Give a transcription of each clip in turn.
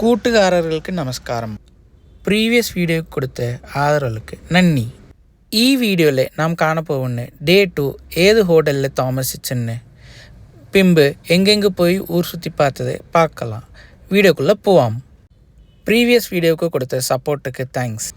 കൂട്ടുകാരர்களுக்கு നമസ്കാരം. പ്രീവിയസ് വീഡിയോയ്ക്ക് കൊടുത്ത ആദരവുകൾക്ക് നന്ദി. ഈ വീഡിയോയിൽ നാം കാണപ്പോവുന്ന ഡേ 2 ഏത് ഹോട്ടലിൽ താമസിച്ചെന്ന് பின்பு எங்கெங்கே போய் ஊர் சுற்றி பார்த்ததை பார்க்கலாம். வீடியோக்குள்ளே போவோம். ப்ரீவியஸ் வீடியோவுக்கு கொடுத்த சப்போர்ட்டுக்கு தேங்க்ஸ்.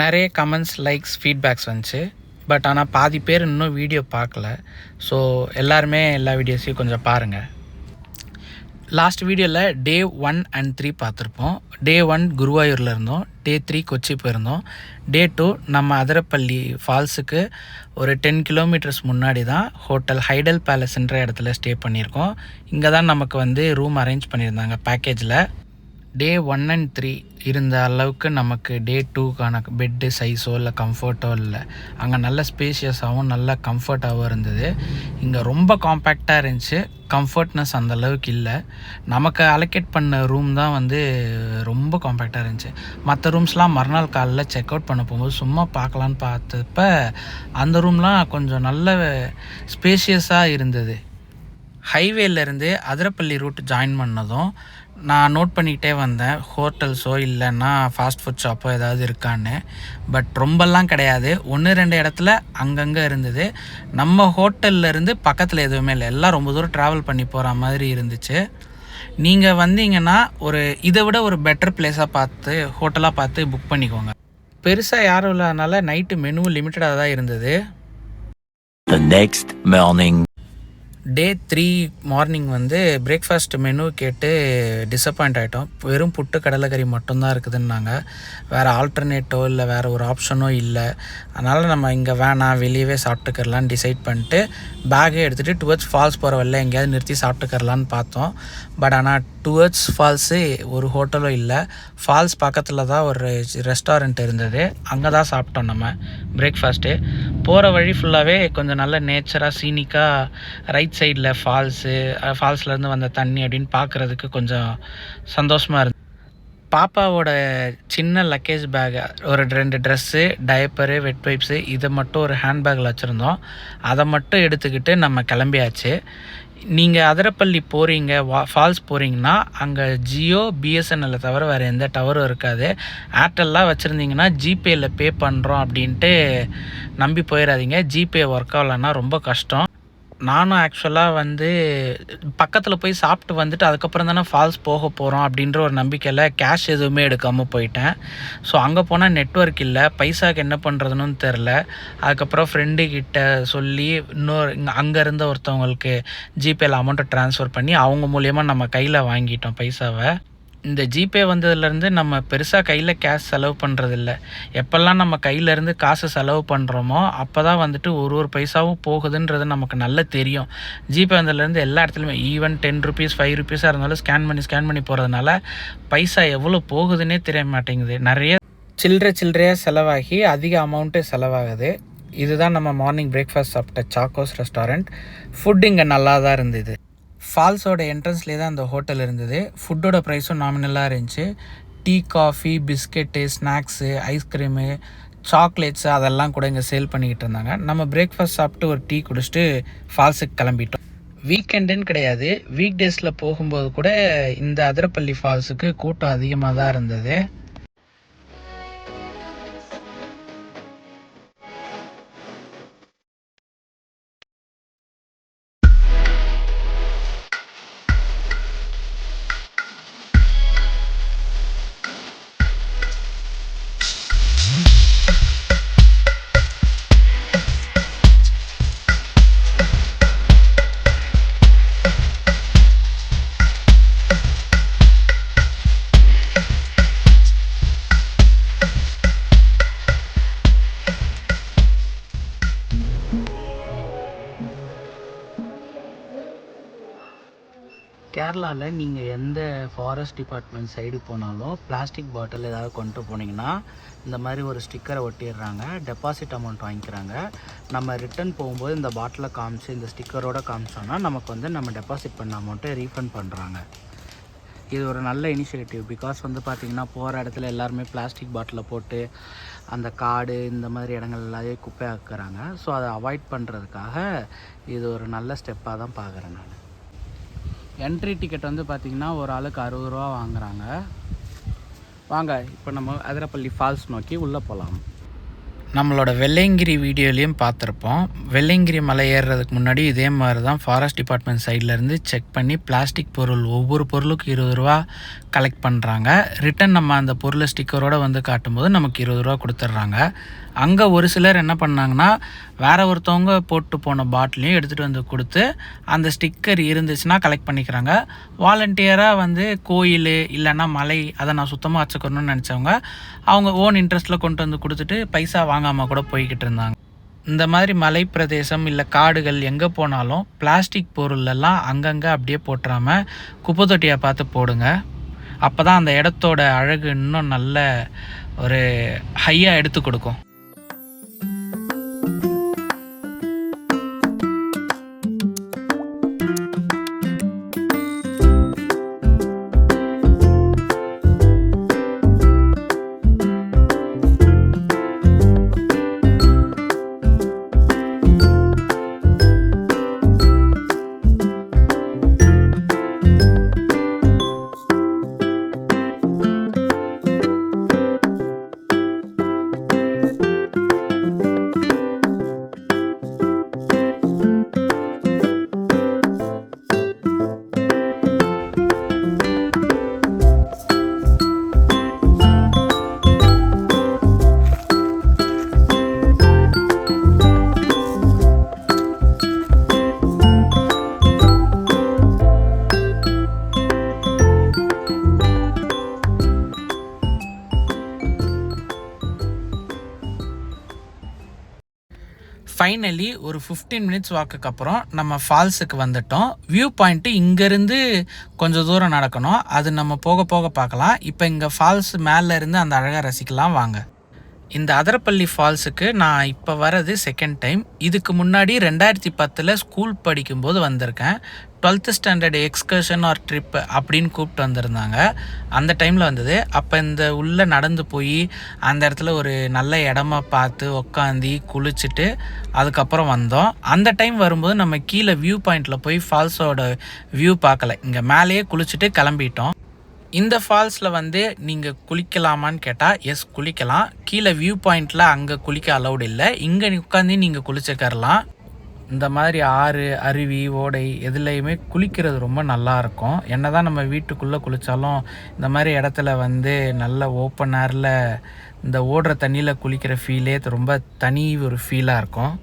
நிறைய கமெண்ட்ஸ், லைக்ஸ், ஃபீட்பேக்ஸ் வந்துச்சு. பட் ஆனால் பாதி பேர் இன்னும் வீடியோ பார்க்கல. ஸோ எல்லாருமே எல்லா வீடியோஸையும் கொஞ்சம் பாருங்கள். லாஸ்ட் வீடியோவில் டே 1 and 3 பார்த்துருப்போம். டே 1 குருவாயூரில் இருந்தோம். டே 3 கொச்சி போயிருந்தோம். டே 2 நம்ம அதிரப்பள்ளி ஃபால்ஸுக்கு ஒரு 10 கிலோமீட்டர்ஸ் முன்னாடி தான் ஹோட்டல் ஹைடல் பேலஸ்ன்ற இடத்துல ஸ்டே பண்ணியிருக்கோம். இங்கே தான் நமக்கு ரூம் அரேஞ்ச் பண்ணியிருந்தாங்க பேக்கேஜில். டே 1 and 3 இருந்த அளவுக்கு நமக்கு டே 2க்கான பெட்டு சைஸோ இல்லை கம்ஃபர்ட்டோ இல்லை. அங்கே நல்ல ஸ்பேஷியஸாகவும் நல்ல கம்ஃபர்ட்டாகவும் இருந்தது. இங்கே ரொம்ப காம்பேக்டாக இருந்துச்சு. கம்ஃபர்ட்னஸ் அந்த அளவுக்கு இல்லை. நமக்கு அலோகேட் பண்ண ரூம் தான் ரொம்ப காம்பேக்டாக இருந்துச்சு. மற்ற ரூம்ஸ்லாம் மறுநாள் காலையில் செக் அவுட் பண்ண போகும்போது சும்மா பார்க்கலான்னு பார்த்தப்ப அந்த ரூம்லாம் கொஞ்சம் நல்ல ஸ்பேஷியஸாக இருந்தது. ஹைவேலேருந்து அதிரப்பள்ளி ரூட் ஜாயின் பண்ணதும் நான் நோட் பண்ணிக்கிட்டே வந்தேன், ஹோட்டல்ஸோ இல்லைன்னா ஃபாஸ்ட் ஃபுட் ஷாப்போ ஏதாவது இருக்கான்னு. பட் ரொம்பலாம் கிடையாது. 1-2 இடத்துல அங்கங்கே இருந்தது. நம்ம ஹோட்டல்லேருந்து பக்கத்தில் எதுவுமே இல்லை. எல்லாம் ரொம்ப தூரம் ட்ராவல் பண்ணி போகிற மாதிரி இருந்துச்சு. நீங்கள் வந்தீங்கன்னா இதை விட ஒரு பெட்டர் பிளேஸாக பார்த்து ஹோட்டலாக பார்த்து புக் பண்ணிக்கோங்க. பெருசாக யாரும் இல்லாதனால நைட்டு மெனு லிமிட்டடாக தான் இருந்தது. The next morning. Day 3 morning breakfast menu கேட்டு டிசப்பாயிண்ட் ஆகிட்டோம். வெறும் புட்டு கடலைக்கறி மட்டும்தான் இருக்குதுன்னாங்க. வேறு ஆல்டர்னேட்டோ இல்லை வேறு ஒரு ஆப்ஷனோ இல்லை. அதனால் நம்ம இங்கே வேணாம், வெளியவே சாப்பிட்டுக்கரலான்னு டிசைட் பண்ணிட்டு பேக்கே எடுத்துகிட்டு டுவர்ட்ஸ் ஃபால்ஸ் போகிற வழியில் எங்கேயாவது நிறுத்தி சாப்பிட்டுக்கரலான்னு பார்த்தோம். பட் ஆனால் டுவர்ட்ஸ் ஃபால்ஸு ஒரு ஹோட்டலும் இல்லை. ஃபால்ஸ் பக்கத்தில் தான் ஒரு ரெஸ்டாரண்ட் இருந்தது. அங்கே தான் சாப்பிட்டோம் நம்ம பிரேக்ஃபாஸ்ட்டு. போகிற வழி ஃபுல்லாகவே கொஞ்சம் நல்ல நேச்சராக சீனிக்காக ரைட் சைடில் ஃபால்ஸ்லேருந்து வந்த தண்ணி அப்படின்னு பார்க்குறதுக்கு கொஞ்சம் சந்தோஷமாக இருந்தது. பாப்பாவோட சின்ன லக்கேஜ் பேக், ஒரு 2 ட்ரெஸ்ஸு, டயப்பரு, வெட் வைப்ஸு, இதை மட்டும் ஒரு ஹேண்ட்பேக்கில் வச்சுருந்தோம். அதை மட்டும் எடுத்துக்கிட்டு நம்ம கிளம்பியாச்சு. நீங்கள் அதிரப்பள்ளி போகிறீங்க, ஃபால்ஸ் போகிறீங்கன்னா அங்கே ஜியோ, பிஎஸ்என்எல்லை தவிர வேறு எந்த டவரும் இருக்காது. ஏர்டெல்லாம் வச்சுருந்தீங்கன்னா ஜிபேயில் பே பண்ணுறோம் அப்படின்ட்டு நம்பி போயிடாதீங்க. ஜிபே ஒர்க் ஆகலைன்னா ரொம்ப கஷ்டம். நானும் ஆக்சுவலாக பக்கத்தில் போய் சாப்பிட்டு வந்துட்டு அதுக்கப்புறம் தானே ஃபால்ஸ் போக போகிறோம் அப்படின்ற ஒரு நம்பிக்கையில் கேஷ் எதுவுமே எடுக்காமல் போயிட்டேன். ஸோ அங்கே போனால் நெட்வொர்க் இல்லை, பைசாக்கு என்ன பண்ணுறதுன்னு தெரில. அதுக்கப்புறம் ஃப்ரெண்டுக்கிட்ட சொல்லி அங்கே இருந்த ஒருத்தவங்களுக்கு ஜிபேயில் அமௌண்ட்டை ட்ரான்ஸ்ஃபர் பண்ணி அவங்க மூலயமா நம்ம கையில் வாங்கிட்டோம் பைசாவை. இந்த ஜிபே வந்ததுலேருந்து நம்ம பெருசாக கையில் கேஷ் செலவு பண்ணுறதில்ல. எப்போல்லாம் நம்ம கையிலேருந்து காசு செலவு பண்ணுறோமோ அப்போ தான் ஒரு பைசாவும் போகுதுன்றது நமக்கு நல்லா தெரியும். ஜிபே வந்ததுலேருந்து எல்லா இடத்துலையுமே ஈவன் 10 ருபீஸ் 5 ருபீஸாக இருந்தாலும் ஸ்கேன் பண்ணி போகிறதுனால பைசா எவ்வளோ போகுதுன்னே தெரிய மாட்டேங்குது. நிறைய சில்லறையாக செலவாகி அதிக அமௌண்ட்டு செலவாகுது. இதுதான் நம்ம மார்னிங் பிரேக்ஃபாஸ்ட் சாப்பிட்ட சாக்கோஸ் ரெஸ்டாரண்ட். ஃபுட் இங்கே நல்லா தான் இருந்தது. ஃபால்ஸோட என்ட்ரன்ஸ்லேயே தான் அந்த ஹோட்டல் இருந்தது. ஃபுட்டோட ப்ரைஸும் நாமினலாக இருந்துச்சு. Tea, coffee, biscuit, snacks, ice cream, chocolates அதெல்லாம் கூட இங்கே சேல் பண்ணிக்கிட்டு இருந்தாங்க. நம்ம பிரேக்ஃபாஸ்ட் சாப்பிட்டு ஒரு டீ குடிச்சிட்டு ஃபால்ஸுக்கு கிளம்பிட்டோம். வீக்கெண்டுன்னு கிடையாது, வீக் டேஸில் போகும்போது கூட இந்த அதிரப்பள்ளி ஃபால்ஸுக்கு கூட்டம் அதிகமாக தான் இருந்தது. கேரளாவில் நீங்கள் எந்த ஃபாரஸ்ட் டிபார்ட்மெண்ட் சைடு போனாலும் பிளாஸ்டிக் பாட்டில் ஏதாவது கொண்டு போனீங்கன்னா இந்த மாதிரி ஒரு ஸ்டிக்கரை ஒட்டிடுறாங்க. டெபாசிட் அமௌண்ட் வாங்கிக்கிறாங்க. நம்ம ரிட்டன் போகும்போது இந்த பாட்டிலை காமிச்சு இந்த ஸ்டிக்கரோடு காமிச்சோன்னா நமக்கு நம்ம டெபாசிட் பண்ண அமௌண்ட்டை ரீஃபண்ட் பண்ணுறாங்க. இது ஒரு நல்ல இனிஷியேட்டிவ். பிகாஸ் பார்த்திங்கன்னா போகிற இடத்துல எல்லாருமே பிளாஸ்டிக் பாட்டிலில் போட்டு அந்த காடு இந்த மாதிரி இடங்கள் எல்லாத்தையும் குப்பை ஆக்குறாங்க. ஸோ அதை அவாய்ட் பண்ணுறதுக்காக இது ஒரு நல்ல ஸ்டெப்பாக தான் பார்க்குறேன் நான். என்ட்ரி டிக்கெட் வந்து பார்த்திங்கன்னா ஒரு ஆளுக்கு 60 ரூபா வாங்குறாங்க. வாங்க இப்போ நம்ம அதிரப்பள்ளி ஃபால்ஸ் நோக்கி உள்ளே போகலாம். நம்மளோட வெள்ளையங்கிரி வீடியோலையும் பார்த்துருப்போம். வெள்ளையங்கிரி மலை ஏறுறதுக்கு முன்னாடி இதே மாதிரி தான் ஃபாரஸ்ட் டிபார்ட்மெண்ட் சைட்லேருந்து செக் பண்ணி பிளாஸ்டிக் பொருள் ஒவ்வொரு பொருளுக்கும் 20 ரூபா கலெக்ட் பண்ணுறாங்க. ரிட்டன் நம்ம அந்த பொருளை ஸ்டிக்கரோடு வந்து காட்டும்போது நமக்கு 20 ரூபா கொடுத்துட்றாங்க. அங்கே ஒரு சிலர் என்ன பண்ணாங்கன்னா வேறு ஒருத்தவங்க போட்டு போன பாட்டிலையும் எடுத்துகிட்டு வந்து கொடுத்து அந்த ஸ்டிக்கர் இருந்துச்சுன்னா கலெக்ட் பண்ணிக்கிறாங்க. வாலண்டியராக வந்து கோயில் இல்லைன்னா மலை அதை நான் சுத்தமாக வச்சுக்கணும்னு நினச்சவங்க அவங்க ஓன் இன்ட்ரெஸ்ட்டில் கொண்டு வந்து கொடுத்துட்டு பைசா வாங்காமல் கூட போய்கிட்டு இருந்தாங்க. இந்த மாதிரி மலை பிரதேசம் இல்லை காடுகள் எங்கே போனாலும் பிளாஸ்டிக் பொருளெல்லாம் அங்கங்கே அப்படியே போட்டுறாமல் குப்பை தொட்டியை பார்த்து போடுங்க. அப்போ தான் அந்த இடத்தோட அழகு இன்னும் நல்ல ஒரு ஹையாக எடுத்து கொடுக்கும். ஃபைனலி ஒரு 15 மினிட்ஸ் வாக்குக்கு அப்புறம் நம்ம ஃபால்ஸுக்கு வந்துட்டோம். வியூ பாயிண்ட்டு இங்கேருந்து கொஞ்சம் தூரம் நடக்கணும். அது நம்ம போக போக பார்க்கலாம். இப்போ இங்கே ஃபால்ஸ் மேலே இருந்து அந்த அழகாக ரசிக்கலாம் வாங்க. இந்த அதிரப்பள்ளி ஃபால்ஸுக்கு நான் இப்போ வர்றது செகண்ட் டைம். இதுக்கு முன்னாடி 2010 ஸ்கூல் படிக்கும்போது வந்திருக்கேன். 12th standard excursion R trip அப்படின்னு கூப்பிட்டு வந்திருந்தாங்க. அந்த டைமில் வந்தது. அப்போ இந்த உள்ளே நடந்து போய் அந்த இடத்துல ஒரு நல்ல இடமா பார்த்து உக்காந்தி குளிச்சுட்டு அதுக்கப்புறம் வந்தோம். அந்த டைம் வரும்போது நம்ம கீழே வியூ பாயிண்டில் போய் ஃபால்ஸோட வியூ பார்க்கல. இங்கே மேலேயே குளிச்சுட்டு கிளம்பிட்டோம். இந்த ஃபால்ஸில் வந்து நீங்கள் குளிக்கலாமான்னு கேட்டால் எஸ் குளிக்கலாம். கீழே வியூ பாயிண்டில் அங்கே குளிக்க அலௌடு இல்லை. இங்கே உட்காந்து நீங்கள் குளிச்சுக்கரலாம். இந்த மாதிரி ஆறு அருவி ஓடை எதுலேயுமே குளிக்கிறது ரொம்ப நல்லாயிருக்கும். என்ன தான் நம்ம வீட்டுக்குள்ளே குளித்தாலும் இந்த மாதிரி இடத்துல வந்து நல்ல ஓப்பன் ஏரில் இந்த ஓடுற தண்ணியில் குளிக்கிற ஃபீலே ரொம்ப தனி ஒரு ஃபீலாக இருக்கும்.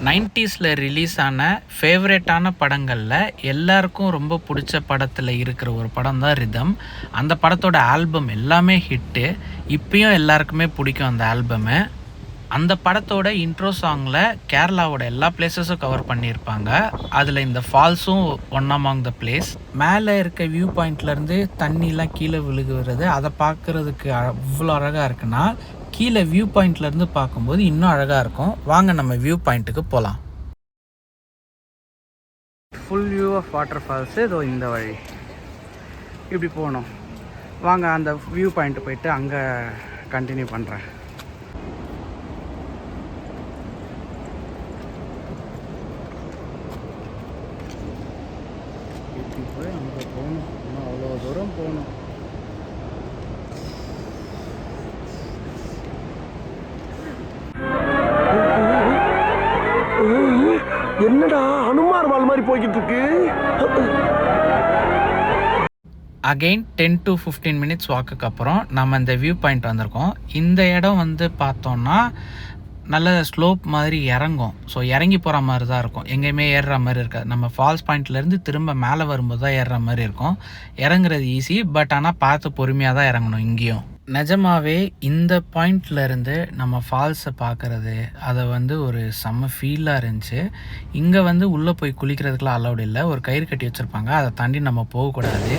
நைன்டிஸில் ரிலீஸ் ஆன ஃபேவரேட்டான படங்களில் எல்லாருக்கும் ரொம்ப பிடிச்ச படத்தில் இருக்கிற ஒரு படம் தான் ரிதம். அந்த படத்தோட ஆல்பம் எல்லாமே ஹிட்டு. இப்பயும் எல்லாருக்குமே பிடிக்கும் அந்த ஆல்பமு. அந்த படத்தோட இன்ட்ரோ சாங்கில் கேரளாவோட எல்லா பிளேஸஸும் கவர் பண்ணியிருப்பாங்க. அதில் இந்த ஃபால்ஸும் ஒன் அமாங் த பிளேஸ். மேலே இருக்க வியூ பாயிண்ட்லேருந்து தண்ணிலாம் கீழே விழுகுறது அதை பார்க்குறதுக்கு அவ்வளோ அழகாக இருக்குன்னா கீழே வியூ பாயிண்ட்லேருந்து பார்க்கும்போது இன்னும் அழகாக இருக்கும். வாங்க நம்ம வியூ பாயிண்ட்டுக்கு போகலாம். Full view of water falls இதோ இந்த வழி இப்படி போகணும். வாங்க அந்த வியூ பாயிண்ட்டு போயிட்டு அங்கே கண்டினியூ பண்ணுறேன். இப்படி போய் அங்கே போகணும். இன்னும் அவ்வளோ தூரம் போகணும். என்னடா அனுமார் வால் மாதிரி போய்கிட்டு இருக்கு. அகெயின் 10 to 15 மினிட்ஸ் வாக்குக்கு அப்புறம் நம்ம இந்த வியூ பாயிண்ட் வந்திருக்கோம். இந்த இடம் வந்து பார்த்தோன்னா நல்ல ஸ்லோப் மாதிரி இறங்கும். ஸோ இறங்கி போகிற மாதிரி தான் இருக்கும். எங்கேயுமே ஏறுற மாதிரி இருக்காது. நம்ம ஃபால்ஸ் பாயிண்ட்லேருந்து திரும்ப மேலே வரும்போது தான் ஏறுற மாதிரி இருக்கும். இறங்குறது ஈஸி, பட் ஆனால் பார்த்து பொறுமையாக தான் இறங்கணும். இங்கேயும் நிஜமாவே இந்த பாயிண்ட்லேருந்து நம்ம ஃபால்ஸை பார்க்குறது அதை வந்து ஒரு செம்ம ஃபீலாக இருந்துச்சு. இங்கே வந்து உள்ளே போய் குளிக்கிறதுக்குலாம் அலௌட் இல்லை. ஒரு கயிறு கட்டி வச்சுருப்பாங்க, அதை தாண்டி நம்ம போகக்கூடாது.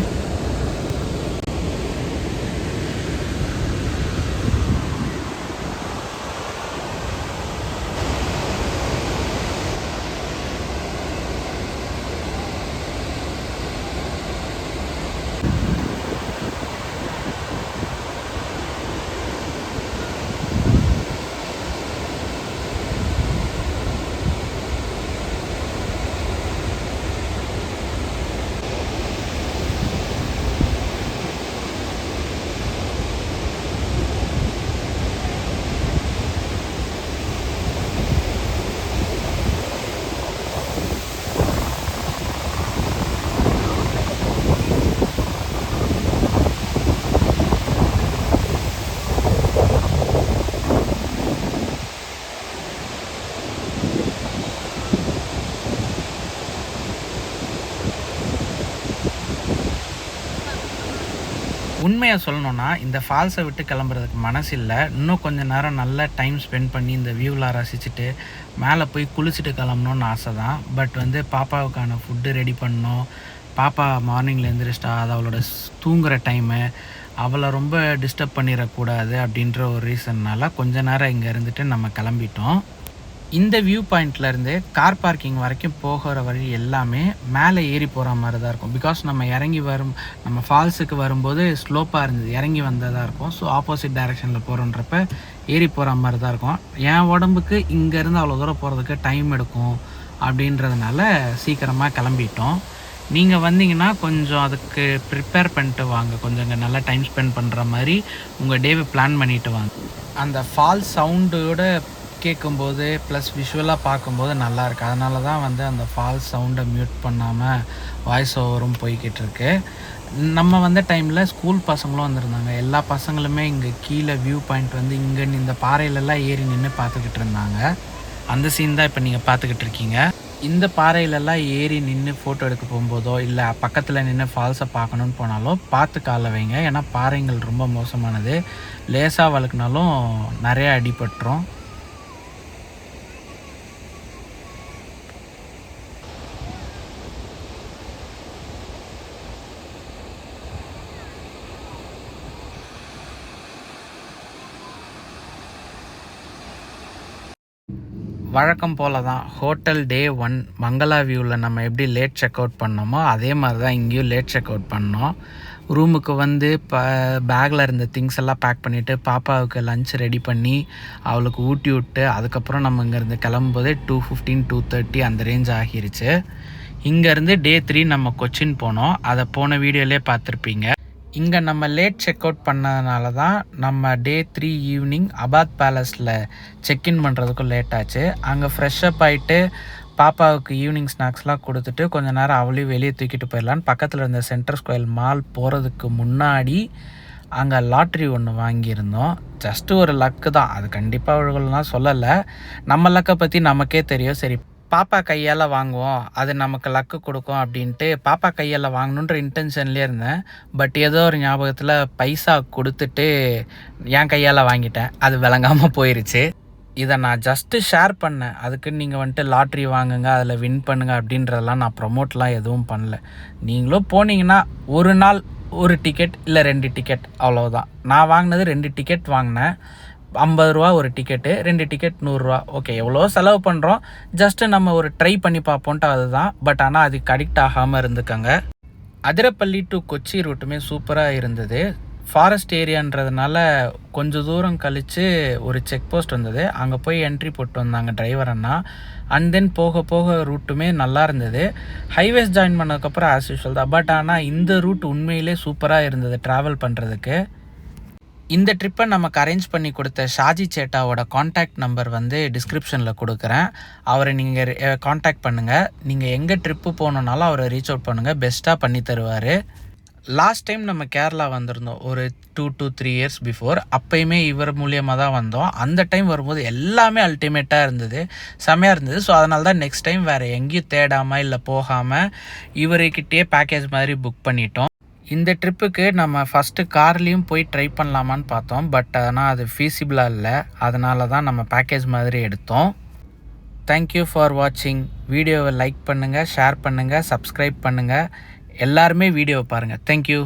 உண்மையாக சொல்லணுன்னா இந்த ஃபால்ஸை விட்டு கிளம்புறதுக்கு மனசு இல்லை. இன்னும் கொஞ்சம் நேரம் நல்லா டைம் ஸ்பெண்ட் பண்ணி இந்த வியூலாம் ரசிச்சுட்டு மேலே போய் குளிச்சுட்டு கிளம்பணுன்னு ஆசை தான். பட் வந்து பாப்பாவுக்கான ஃபுட்டு ரெடி பண்ணணும். பாப்பா மார்னிங்கில் எழுந்திரிச்சிட்டா அது அவளோட தூங்குகிற டைமு, அவளை ரொம்ப டிஸ்டர்ப் பண்ணிடக்கூடாது அப்படின்ற ஒரு ரீசன்னால் கொஞ்ச நேரம் இங்கே இருந்துட்டு நம்ம கிளம்பிட்டோம். இந்த வியூ பாயிண்ட்லேருந்து கார் பார்க்கிங் வரைக்கும் போகிற வழி எல்லாமே மேலே ஏறி போகிற மாதிரி தான் இருக்கும். பிகாஸ் நம்ம ஃபால்ஸுக்கு வரும்போது ஸ்லோப்பாக இருந்தது, இறங்கி வந்ததாக இருக்கும். ஸோ ஆப்போசிட் டைரெக்ஷனில் போகிறோன்றப்ப ஏறி போகிற மாதிரி தான் இருக்கும். என் உடம்புக்கு இங்கேருந்து அவ்வளோ தூரம் போகிறதுக்கு டைம் எடுக்கும் அப்படின்றதுனால சீக்கிரமாக கிளம்பிட்டோம். நீங்கள் வந்தீங்கன்னா கொஞ்சம் அதுக்கு ப்ரிப்பேர் பண்ணிட்டு வாங்க. கொஞ்சம் இங்கே நல்லா டைம் ஸ்பெண்ட் பண்ணுற மாதிரி உங்கள் டேவை பிளான் பண்ணிவிட்டு வாங்க. அந்த ஃபால் சவுண்டோட கேட்கும்போது ப்ளஸ் விஷுவலாக பார்க்கும்போது நல்லாயிருக்கு. அதனால தான் வந்து அந்த ஃபால்ஸ் சவுண்டை மியூட் பண்ணாமல் வாய்ஸ் ஓவரும் போய்கிட்டு இருக்கு. நம்ம வந்த டைமில் ஸ்கூல் பசங்களும் வந்திருந்தாங்க. எல்லா பசங்களுமே இங்கே கீழே வியூ பாயிண்ட் வந்து இங்கே இந்த பாறையிலெல்லாம் ஏறி நின்று பார்த்துக்கிட்டு இருந்தாங்க. அந்த சீன் தான் இப்போ நீங்கள் பார்த்துக்கிட்டு இருக்கீங்க. இந்த பாறையிலெல்லாம் ஏறி நின்று ஃபோட்டோ எடுக்க போகும்போதோ இல்லை பக்கத்தில் நின்று ஃபால்ஸை பார்க்கணுன்னு போனாலோ பார்த்து கால வைங்க. ஏன்னா பாறைங்கள் ரொம்ப மோசமானது. லேசாக வழுக்குனாலும் நிறைய அடிபட்டுரும். வழக்கம் போல் தான் ஹோட்டல் டே 1 மங்களா வியூவில் நம்ம எப்படி லேட் செக் அவுட் பண்ணோமோ அதே மாதிரி தான் இங்கேயும் லேட் செக் அவுட் பண்ணோம். ரூமுக்கு வந்து பேக்கில் இருந்த திங்ஸ் எல்லாம் பேக் பண்ணிவிட்டு பாப்பாவுக்கு லஞ்ச் ரெடி பண்ணி அவளுக்கு ஊட்டி விட்டு அதுக்கப்புறம் நம்ம இங்கேருந்து கிளம்பும்போதே 2:15 2:30 அந்த ரேஞ்ச் ஆகிருச்சு. இங்கேருந்து டே 3 நம்ம கொச்சின் போனோம். அதை போன வீடியோலே பார்த்துருப்பீங்க. இங்கே நம்ம லேட் செக் அவுட் பண்ணதுனால தான் நம்ம டே 3 ஈவினிங் அபாத் பேலஸில் செக்இன் பண்ணுறதுக்கும் லேட் ஆச்சு. அங்கே ஃப்ரெஷ்அப் ஆகிட்டு பாப்பாவுக்கு ஈவினிங் ஸ்நாக்ஸ்லாம் கொடுத்துட்டு கொஞ்சம் நேரம் அவளையும் வெளியே தூக்கிட்டு போயிடலான்னு பக்கத்தில் இருந்த சென்ட்ரல் ஸ்கொயர் மால் போகிறதுக்கு முன்னாடி அங்கே லாட்ரி ஒன்று வாங்கியிருந்தோம். ஜஸ்ட்டு ஒரு லக்கு தான், அது கண்டிப்பாக அவர்கள்லாம் சொல்லலை. நம்ம லக்கை பற்றி நமக்கே தெரியும். சரி பாப்பா கையால் வாங்குவோம், அது நமக்கு லக்கு கொடுக்கும் அப்படின்ட்டு பாப்பா கையால் வாங்கணுன்ற இன்டென்ஷன்லேயே இருந்தேன். பட் ஏதோ ஒரு ஞாபகத்தில் பைசா கொடுத்துட்டு என் கையால் வாங்கிட்டேன். அது விளங்காமல் போயிடுச்சு. இதை நான் ஜஸ்ட்டு ஷேர் பண்ணேன். அதுக்கு நீங்கள் வந்துட்டு லாட்ரி வாங்குங்க, அதில் வின் பண்ணுங்கள் அப்படின்றதெல்லாம் நான் ப்ரொமோட்லாம் எதுவும் பண்ணல. நீங்களும் போனீங்கன்னா ஒரு நாள் ஒரு டிக்கெட் இல்லை 2 டிக்கெட் அவ்வளோதான். நான் வாங்கினது 2 டிக்கெட் வாங்கினேன். 50 ரூபா ஒரு டிக்கெட்டு, 2 டிக்கெட் 100 ரூபா. ஓகே, எவ்வளோ செலவு பண்ணுறோம், ஜஸ்ட்டு நம்ம ஒரு ட்ரை பண்ணி பார்ப்போன்ட்டு அதுதான். பட் ஆனால் அதுக்கு அடிக்ட் ஆகாமல் இருந்துக்கங்க. அதிரப்பள்ளி டு கொச்சி ரூட்டுமே சூப்பராக இருந்தது. ஃபாரஸ்ட் ஏரியான்றதுனால கொஞ்சம் தூரம் கழித்து ஒரு செக் போஸ்ட் வந்தது. அங்கே போய் என்ட்ரி போட்டு வந்தாங்க டிரைவர் அண்ணா. அண்ட் தென் போக போக ரூட்டுமே நல்லா இருந்தது. ஹைவேஸ் ஜாயின் பண்ணதுக்கப்புறம் ஆஸ் யூஷுவல் தான். பட் ஆனால் இந்த ரூட் உண்மையிலே சூப்பராக இருந்தது ட்ராவல் பண்ணுறதுக்கு. இந்த ட்ரிப்பை நமக்கு அரேஞ்ச் பண்ணி கொடுத்த ஷாஜி சேட்டாவோட காண்டாக்ட் நம்பர் வந்து டிஸ்கிரிப்ஷனில் கொடுக்குறேன். அவரை நீங்கள் காண்டாக்ட் பண்ணுங்கள். நீங்கள் எங்கே ட்ரிப்பு போகணுன்னாலும் அவரை ரீச் அவுட் பண்ணுங்கள், பெஸ்ட்டாக பண்ணி தருவார். லாஸ்ட் டைம் நம்ம கேரளா வந்திருந்தோம் ஒரு 2 to 3 இயர்ஸ் பிஃபோர். அப்போயுமே இவர் மூலியமாக தான் வந்தோம். அந்த டைம் வரும்போது எல்லாமே அல்டிமேட்டாக இருந்தது, செமையாக இருந்தது. ஸோ அதனால தான் நெக்ஸ்ட் டைம் வேறு எங்கேயும் தேடாமல் இல்லை போகாமல் இவர்கிட்டயே பேக்கேஜ் மாதிரி புக் பண்ணிட்டோம். இந்த ட்ரிப்புக்கு நம்ம ஃபஸ்ட்டு கார்லேயும் போய் ட்ரை பண்ணலாமான்னு பார்த்தோம். பட் ஆனால் அது ஃபீஸிபிளாக இல்லை. அதனால தான் நம்ம பேக்கேஜ் மாதிரி எடுத்தோம். தேங்க்யூ ஃபார் வாட்சிங். வீடியோவை லைக் பண்ணுங்கள், ஷேர் பண்ணுங்கள், சப்ஸ்கிரைப் பண்ணுங்கள். எல்லாருமே வீடியோவை பாருங்கள். தேங்க்யூ.